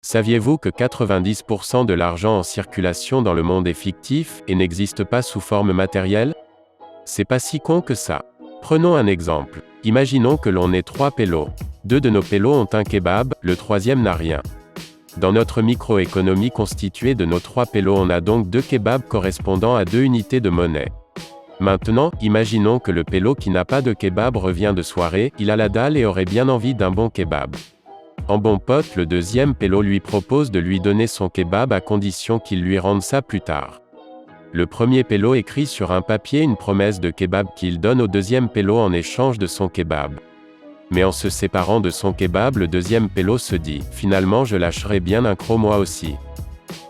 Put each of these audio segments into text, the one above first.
Saviez-vous que 90% de l'argent en circulation dans le monde est fictif et n'existe pas sous forme matérielle? C'est pas si con que ça. Prenons un exemple. Imaginons que l'on ait 3 pélos. 2 de nos pélos ont un kebab, le troisième n'a rien. Dans notre microéconomie constituée de nos 3 pélos, on a donc 2 kebabs correspondant à 2 unités de monnaie. Maintenant, imaginons que le pélo qui n'a pas de kebab revient de soirée, il a la dalle et aurait bien envie d'un bon kebab. En bon pote, le deuxième pélo lui propose de lui donner son kebab à condition qu'il lui rende ça plus tard. Le premier pélo écrit sur un papier une promesse de kebab qu'il donne au deuxième pélo en échange de son kebab. Mais en se séparant de son kebab, le deuxième pélo se dit « Finalement je lâcherai bien un croc moi aussi ».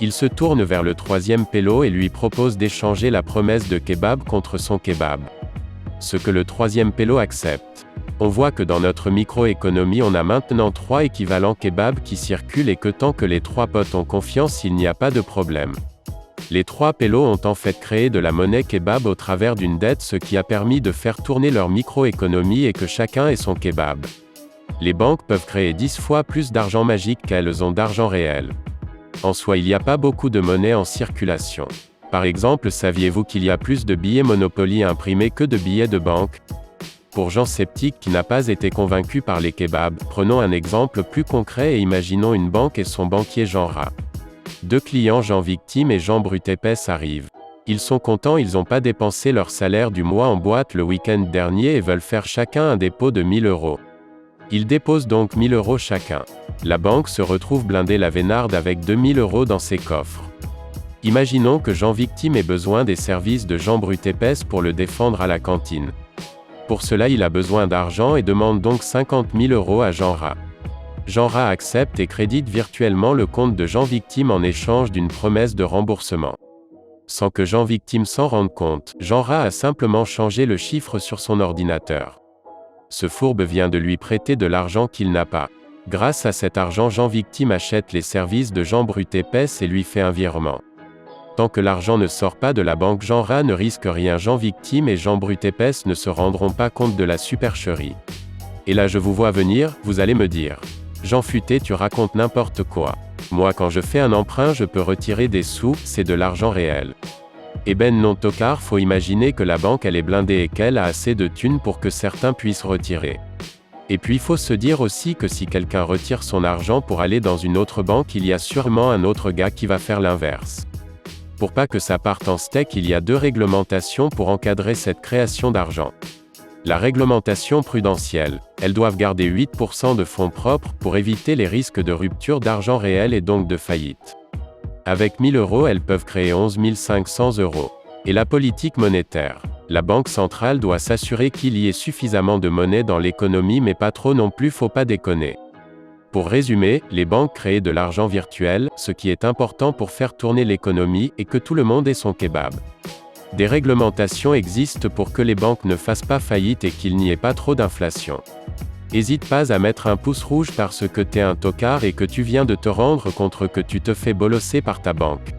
Il se tourne vers le troisième pélo et lui propose d'échanger la promesse de kebab contre son kebab. Ce que le troisième pélo accepte. On voit que dans notre microéconomie on a maintenant 3 équivalents kebab qui circulent et que tant que les 3 potes ont confiance, il n'y a pas de problème. Les 3 pélos ont en fait créé de la monnaie kebab au travers d'une dette, ce qui a permis de faire tourner leur microéconomie et que chacun ait son kebab. Les banques peuvent créer 10 fois plus d'argent magique qu'elles ont d'argent réel. En soi, il n'y a pas beaucoup de monnaie en circulation. Par exemple, saviez-vous qu'il y a plus de billets Monopoly imprimés que de billets de banque? Pour Jean sceptique qui n'a pas été convaincu par les kebabs, prenons un exemple plus concret et imaginons une banque et son banquier Jean Rat. 2 clients Jean Victime et Jean Brut Épaisse arrivent. Ils sont contents, ils n'ont pas dépensé leur salaire du mois en boîte le week-end dernier et veulent faire chacun un dépôt de 1000 €. Ils déposent donc 1000 € chacun. La banque se retrouve blindée la vénarde avec 2000 € dans ses coffres. Imaginons que Jean Victime ait besoin des services de Jean Brut Épaisse pour le défendre à la cantine. Pour cela il a besoin d'argent et demande donc 50 000 € à Jean Rat. Jean Rat accepte et crédite virtuellement le compte de Jean Victime en échange d'une promesse de remboursement. Sans que Jean Victime s'en rende compte, Jean Rat a simplement changé le chiffre sur son ordinateur. Ce fourbe vient de lui prêter de l'argent qu'il n'a pas. Grâce à cet argent, Jean Victime achète les services de Jean Brut Épaisse et lui fait un virement. Tant que l'argent ne sort pas de la banque, Jean Rat ne risque rien. Jean Victime et Jean Brut Épaisse ne se rendront pas compte de la supercherie. Et là je vous vois venir, vous allez me dire. Jean Futé, tu racontes n'importe quoi. Moi quand je fais un emprunt je peux retirer des sous, c'est de l'argent réel. Eh ben non tocard, faut imaginer que la banque elle est blindée et qu'elle a assez de thunes pour que certains puissent retirer. Et puis faut se dire aussi que si quelqu'un retire son argent pour aller dans une autre banque, il y a sûrement un autre gars qui va faire l'inverse. Pour pas que ça parte en steak, il y a 2 réglementations pour encadrer cette création d'argent. La réglementation prudentielle. Elles doivent garder 8% de fonds propres pour éviter les risques de rupture d'argent réel et donc de faillite. Avec 1000 €, elles peuvent créer 11 500 €. Et la politique monétaire. La banque centrale doit s'assurer qu'il y ait suffisamment de monnaie dans l'économie mais pas trop non plus, faut pas déconner. Pour résumer, les banques créent de l'argent virtuel, ce qui est important pour faire tourner l'économie et que tout le monde ait son kebab. Des réglementations existent pour que les banques ne fassent pas faillite et qu'il n'y ait pas trop d'inflation. Hésite pas à mettre un pouce rouge parce que t'es un tocard et que tu viens de te rendre compte que tu te fais bolosser par ta banque.